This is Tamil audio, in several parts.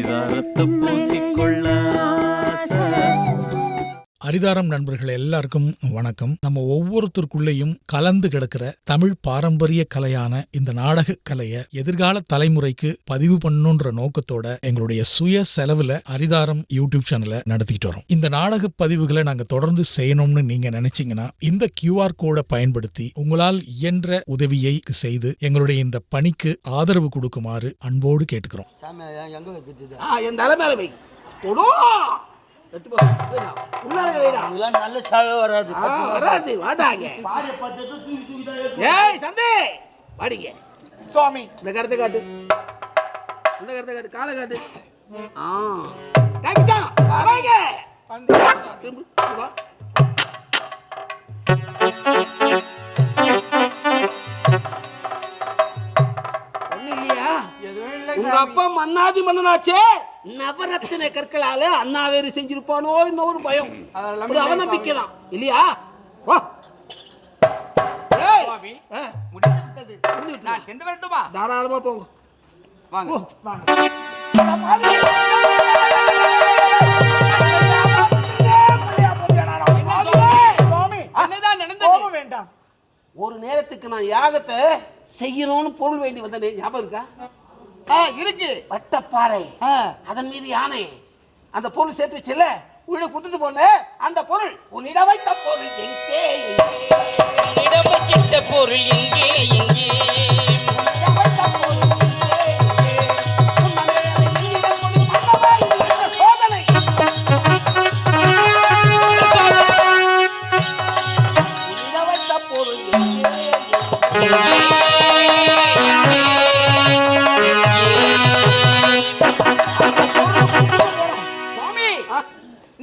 அரிதாரத்தை பூசிக்கொள்ள அரிதாரம் நண்பர்கள் எல்லாருக்கும் வணக்கம். நம்ம ஒவ்வொருத்தருக்குள்ளேயும் கலந்து கிடக்கிற தமிழ் பாரம்பரிய கலையான இந்த நாடக கலையை எதிர்கால தலைமுறைக்கு பதிவு பண்ணணுன்ற நோக்கத்தோட எங்களுடைய சுய செலவுல அரிதாரம் யூடியூப் சேனலை நடத்திட்டு வரோம். இந்த நாடக பதிவுகளை நாங்க தொடர்ந்து செய்யணும்னு நீங்க நினைச்சீங்கன்னா இந்த QR கோடை பயன்படுத்தி உங்களால் இயன்ற உதவியை செய்து எங்களுடைய இந்த பணிக்கு ஆதரவு கொடுக்குமாறு அன்போடு கேட்டுக்கிறோம். நல்ல சாவே வராது வாடாங்க. ஏய் சந்தே வாடிங்க. சுவாமி இந்த கருத்தை காட்டு, இந்த கருத்தை காட்டு, காலை காட்டு. டாக்கிச்சா வாங்க. வா. ஒண்ணு இல்லையா? உங்க அப்பா மன்னாதி மன்னனாச்சே, நவரத்தின கற்களால அண்ணாவேறு செஞ்சிருப்பானோ இன்னொரு பயம், ஒரு அவநம்பிக்கை தான் இல்லையா? வா. முடிந்து விட்டது. நான் சென்று வரட்டுமா? தாராளமா போங்க. வாங்க. வேண்டாம். ஒரு நேரத்துக்கு நான் யாகத்தை செய்யணும்னு பொருள் வேண்டி வந்தனே, ஞாபகம் இருக்கா? இருக்கு. வட்டப்பாறை, அதன் மீது யானை, அந்த பொருள் சேர்த்து வச்சுல உள்ள குடுத்துட்டு போன அந்த பொருள் உன்னிடம் வைத்த பொருள் எங்கே? உன்னிடம் வைத்த பொருள் எங்கே? எங்கே? சோதனை உன்னிடம் வைத்த பொருள் எங்கே?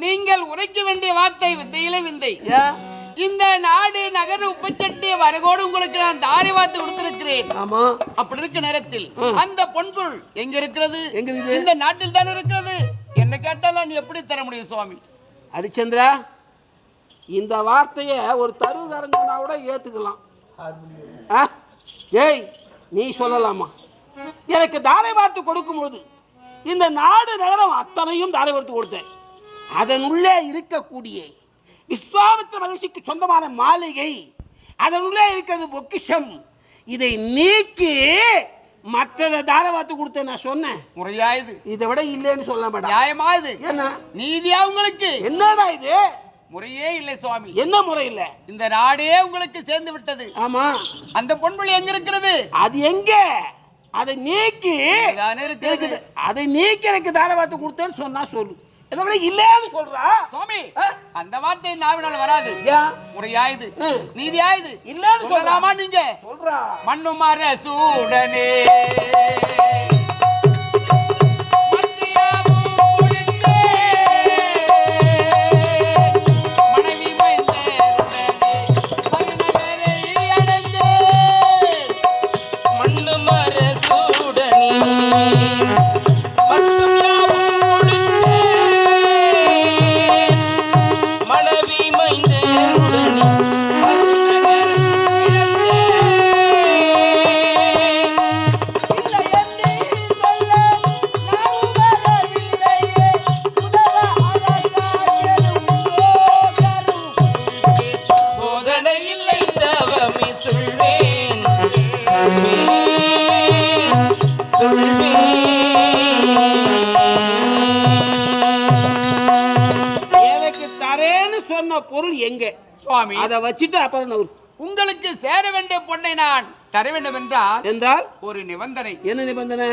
நீங்கள் உரைக்க வேண்டிய வார்த்தை வித்தையில விந்தை. இந்த நாடு நகர் உப்பச்சட்டி வரகோடு உங்களுக்கு நான் தாரை வார்த்தை கொடுத்திருக்கிறேன். ஆமா. அப்படி இருக்க நேரத்தில் அந்த பொன்பொருள் எங்க இருக்கிறது? எங்க? இந்த நாட்டில் தான் இருக்கிறது. என்ன கேட்டாலும் நீ எப்படி தர முடியும் சுவாமி? ஹரிச்சந்திரா, இந்த வார்த்தைய ஒரு தருகாரங்க கூட ஏத்துக்கலாம். ஏய், நீ சொல்லலாமா? எனக்கு தாரை வார்த்தை கொடுக்கும்போது இந்த நாடு நகரம் அத்தனையும் தாரை வார்த்தை கொடுத்தேன். அதனுள்ளே இருக்கக்கூடிய விஸ்வாமித்திர மகிழ்ச்சிக்கு சொந்தமான மாளிகை, அதனுள்ளே இருக்கிறது பொக்கிஷம். இதை நீக்கி மற்றதை தாரை வார்த்தை கொடுத்தேன். நான் சொன்னேன் முறையாயுது. இதை விட இல்லைன்னு சொல்ல மாட்டேன். நியாயமா இது? என்ன நீதியா உங்களுக்கு? என்னடா இது? முறையே இல்லை சுவாமி. என்ன முறை இல்ல? இந்த நாடே உங்களுக்கு சேர்ந்து விட்டது. ஆமா. அந்த பொன்பொருள் எங்க இருக்கிறது? அது எங்க? அதை நீக்கி அதை நீக்கி எனக்கு தாரை வார்த்தை கொடுத்தேன்னு சொன்னா சொல்லு. இதை விட இல்லைன்னு சொல்றா சுவாமி. அந்த வார்த்தை நாவினால் வராது. முறையாயுது, நீதியாயுது. இல்லன்னு சொல்லலாமா? நீங்க சொல்றா. மண்ணு மாற சூடனே பொருள் எங்க? சுவாமி, அதை வச்சுட்டு அப்புறம் உங்களுக்கு சேர வேண்டிய பொண்ணை நான் தர வேண்டும் என்றால் ஒரு நிபந்தனை. என்ன நிபந்தனை?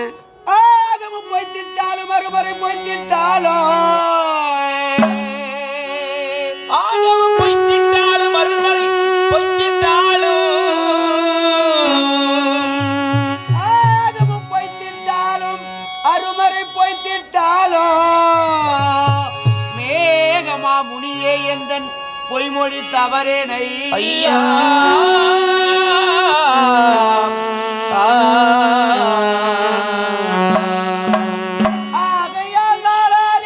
ஆகமும் போய் திட்டாலும் மறுமுறை போய் திட்டாலும், ஆகமும் போய் திட்டாலும் மறுமுறை போய் திட்டாலும், ஆகமும் போய் திட்டாலும் அருமறை போய் திட்டாலும், மேகமா முனியே எந்தன் பொய்மொழி தவறேனை ஐயா. ஆகையால் நாளார்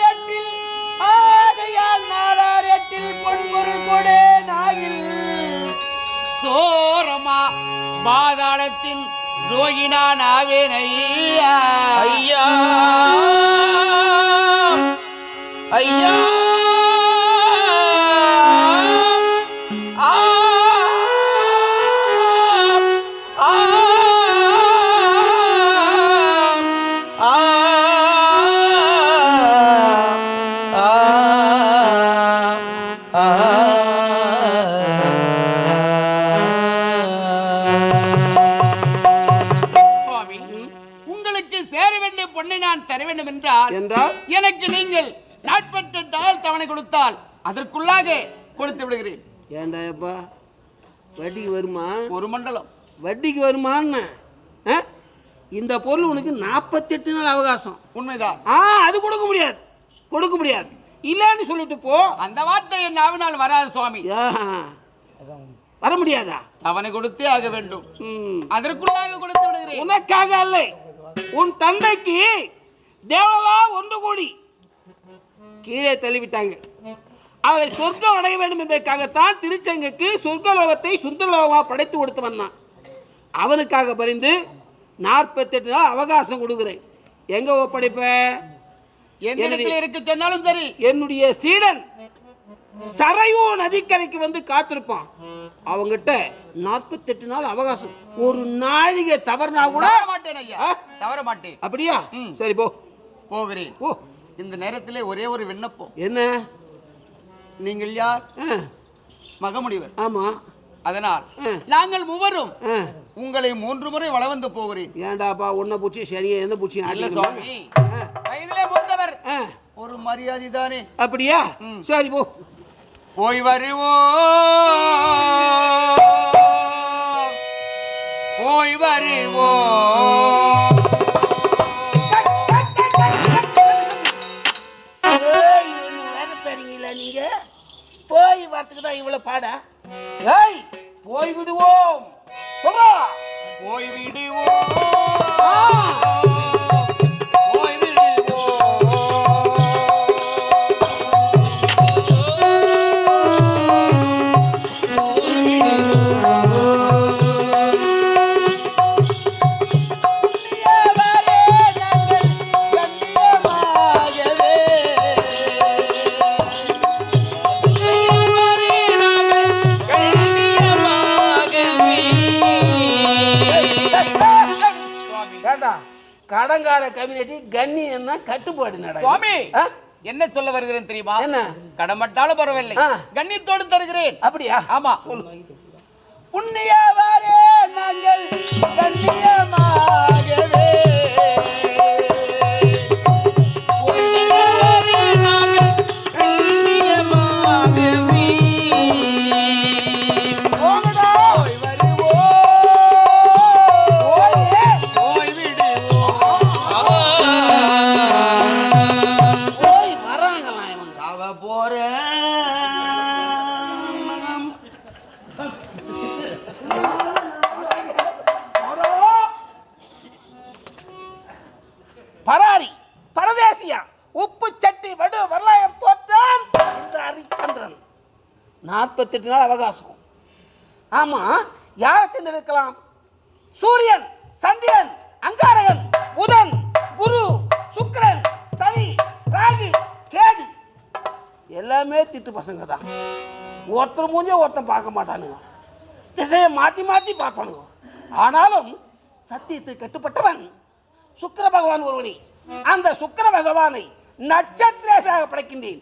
எட்டில் பொன்பொருள் கொடே நாகில் சோரமா பாதாளத்தின் ரோகினான் ஆவேன் ஐயா. ஐயா பொண்ணை நான் தர வேண்டும் என்றால் எனக்கு நீங்கள் 48 நாள் தவணை கொடுத்தால் அதற்குள்ளாக கொடுத்து விடுகிறேன். ஏண்டாப்பா வட்டிக்கு வருமா? ஒரு மண்டலம் வட்டிக்கு வருமான்னு இந்த பொருள் உனக்கு 48 நாள் அவகாசம். உண்மைதான். அது கொடுக்க முடியாது, கொடுக்க முடியாது. இல்லன்னு சொல்லிட்டு போ. அந்த வார்த்தை என் நாவினால் வராது சுவாமி. வர முடியாதா? தவணை கொடுத்தே ஆக வேண்டும். அதற்குள்ளாக கொடுத்து விடுகிறேன். உனக்காக அல்ல, உன் தந்தைக்கு தேவலா 1 கோடி கீழே தள்ளிவிட்டாங்க. அவரை சொர்க்கம் அடைய வேண்டும் என்பதற்காகத்தான் திருச்செங்குக்கு சொர்க்கலோகத்தை சுந்தரலோகமாக படைத்து கொடுத்து வந்தான். அவனுக்காக பரிந்து 48 நாள் அவகாசம் கொடுக்குறேன். எங்க ஒப்படைப்ப? இருக்க சொன்னாலும் சரி. என்னுடைய சீடன் சரையூ நதிக்கரைக்கு வந்து காத்திருப்பான். அவங்கிட்ட 48 நாள் அவகாசம். ஒரு நாழிகை தவறுனா கூட மாட்டேன் ஐயா, தவற மாட்டேன். அப்படியா? சரி போ. போகிறேன். ஓ, இந்த நேரத்திலே ஒரே ஒரு விண்ணப்பம். என்ன? நீங்கள் யார்? மகமுடிவர். ஆமா. அதனால் நாங்கள் மூவரும் உங்களை 3 முறை வள வந்து போகிறேன். ஏண்டாப்பா உன்னை பூச்சி சரியா எந்த பூச்சி? அல்ல சுவாமி, வயதிலே மூத்தவர், ஒரு மரியாதை தானே. அப்படியா? சரி போ. போய் வருவோம், போய் வருவோம். நீங்க போய் வரத்துக்கு தான் இவ்வளவு பாடா? போய் விடுவோம், போய் விடுவோம், போய் விடுவோம். கடங்கார கம்யூனிட்டி கண்ணியம்னா கட்டுப்பாடு நட. சுவாமி, என்ன சொல்ல வருகிறேன் தெரியுமா? என்ன? கடமட்டாலும் பரவாயில்லை, கண்ணியத்தோடு தருகிறேன். அப்படியா? ஆமா. புண்ணியவாரே நாங்கள் கண்ணியமாகவே, பராரி பரதேசியா உப்பு சட்டி வடு வரலாயம் போட்டான் இந்த ஹரிச்சந்திரன். 48 நாள் அவகாசம். ஆமா, யாரை தேர்ந்தெடுக்கலாம்? சூரியன், சந்திரன், அங்காரகன், புதன், குரு, சுக்கிரன், சனி, ராகி, கேது எல்லாமே திட்டு பசங்க தான். ஒருத்தர் மூஞ்சே ஒருத்தன் பார்க்க மாட்டானுங்க, திசையை மாற்றி மாற்றி பார்ப்பானுங்க. ஆனாலும் சத்தியத்துக்கு கட்டுப்பட்டவன் சுக்கிர பகவான் ஒருவனே. அந்த சுக்கிர பகவானை நட்சத்திரமாக படைக்கின்றேன்.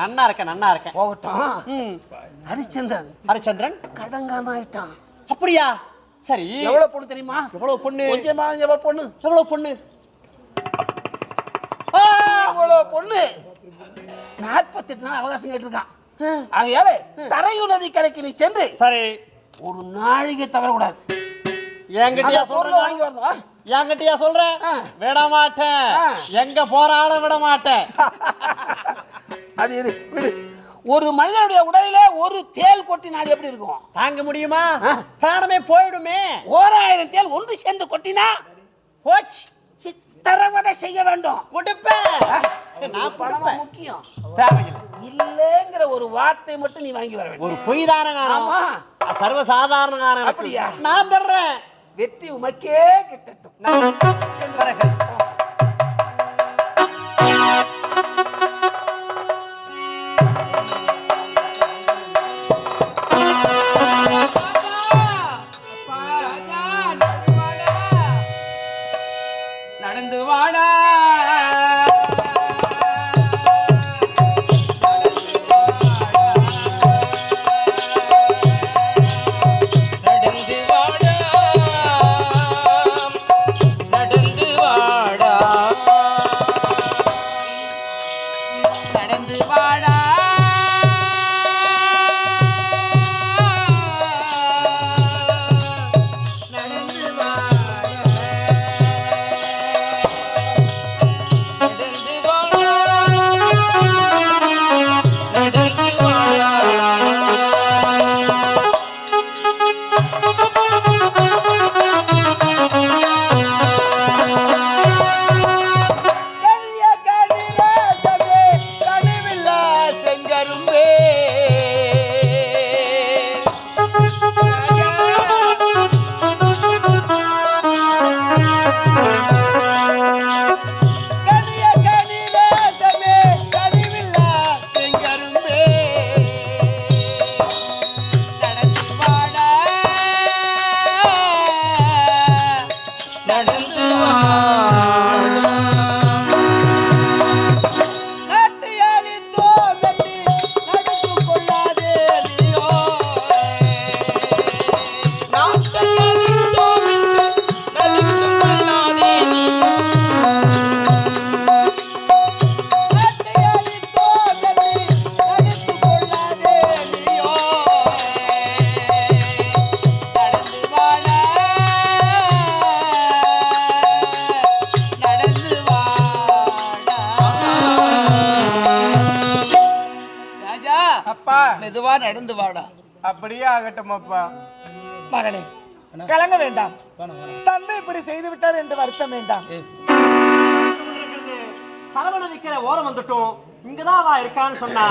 நன்னா இருக்கேன். ஹரிச்சந்திரன் ஹரிச்சந்திரன் கடங்கான ஆயிட்டான். அப்படியா? சரி, எவ்வளவு பொண்ணு தெரியுமா? எவ்வளவு பொண்ணு? எவ்வளவு பொண்ணு? எவ்வளவு பொண்ணு? பொண்ணு 48 நாள் அவகாசம் கேட்டிருக்கான். ஆகையால சரையூ நதி கரைக்கு நீ சென்று சரி ஒரு நாழிகை தவறக்கூடாது. என்கிட்டயா சொல்ற? விட மாட்டேன். எங்க போறாலும் விட மாட்டேன். அது விடு. ஒரு மனிதனுடைய உடலிலே ஒரு தேல் கொட்டினால் எப்படி இருக்கும்? தாங்க முடியுமா? பிராணமே போயிடுமே. 1000 தேல் ஒன்று சேர்ந்து கொட்டினா போச்சு. சித்திரவதை செய்ய வேண்டும். கொடுப்பேன். நான் பணமா முக்கியம் தேவையில்லை. இல்லைங்கிற ஒரு வார்த்தை மட்டும் நீ வாங்கி வர வேண்டும். ஒரு பொய் தானகாரம், சர்வசாதாரண. அப்படியா? நான் பெறேன். வெற்றி உமக்கே கிட்டட்டும். நடந்து வாடா நடந்து வாடா மெதுவா நடந்து வாடா. அப்படியே ஆகட்டும் அப்பா. மகனே கலங்க வேண்டாம். தந்தை இப்படி செய்து விட்டார் என்று வருத்தம் வேண்டாம். சரவண நிக்கிற ஓரம் வந்துட்டோம். இங்கதான் அவ இருக்கான்னு சொன்னா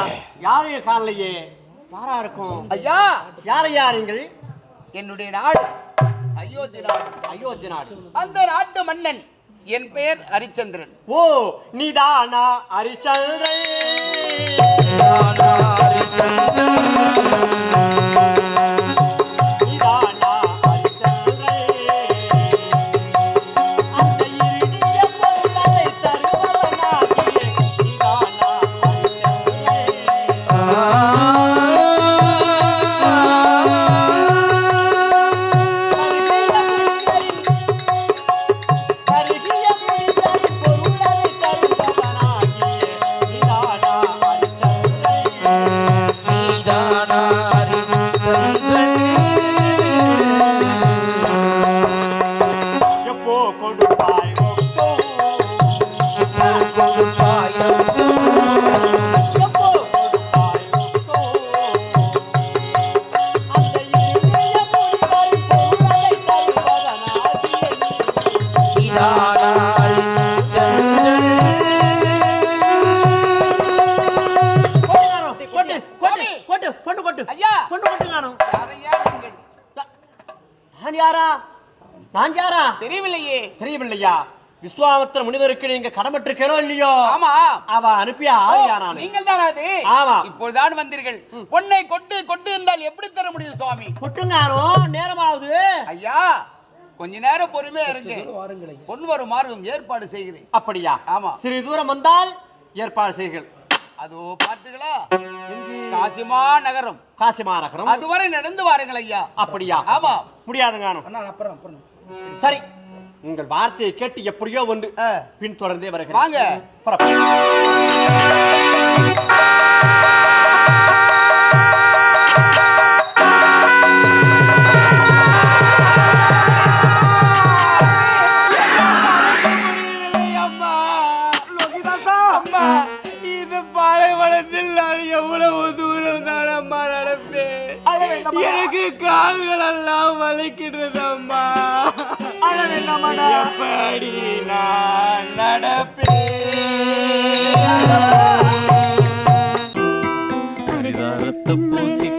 யாரையும் காணலையே. யாரா இருக்கும்? ஐயா, யார் ஐயா நீங்கள்? என்னுடைய நாடு அயோத்தி நாடு. அயோத்தி நாடு. அந்த நாட்டு மன்னன் என் பெயர் ஹரிச்சந்திரன். ஓ, நீதானா ஹரிச்சந்திரன்? தெரியவில்லையே. தெரியவில்லையா? விஸ்வாமித்திர முனிவருக்கு நீங்க கடமைட்டிருக்கோ இல்லையோ? ஆமா. அவ அனுப்பிய ஆள் யாரானே? நீங்கள் தான் அது. ஆமா. இப்போதான் வந்தீர்கள். பொன்னை கொட்டு கொட்டு என்றால் எப்படி தர முடியும் சுவாமி? கொட்டுங்கானோ, நேரமாவது. ஐயா, கொஞ்ச நேரம் பொறுமையா இருங்க. பொன் வருமாறு ஏற்பாடு செய்கிறேன். அப்படியா? ஆமா. சிறிது தூரம் வந்தால் ஏற்பாடு செய்கிறீர்கள். அதோ பார்த்தீங்களா? காசிமா நகரம். காசிமா நகரம். அதுவரை நடந்து வாருங்கள் ஐயா. அப்படியா? ஆமா. முடியாதுங்கானோ. சரி, உங்கள் வார்த்தையை கேட்டு எப்படியோ ஒன்று பின் தொடர்ந்தே வருகிறேன். வாங்க. இது பாலைவனத்தில் நான் எவ்வளவு தூரம் தான் அம்மா நடப்பேன். எனக்கு கால்கள் எல்லாம் வலிக்கிறது அம்மா. எப்படி நான் நடப்பேன்? பரிதாரத்தை பூசி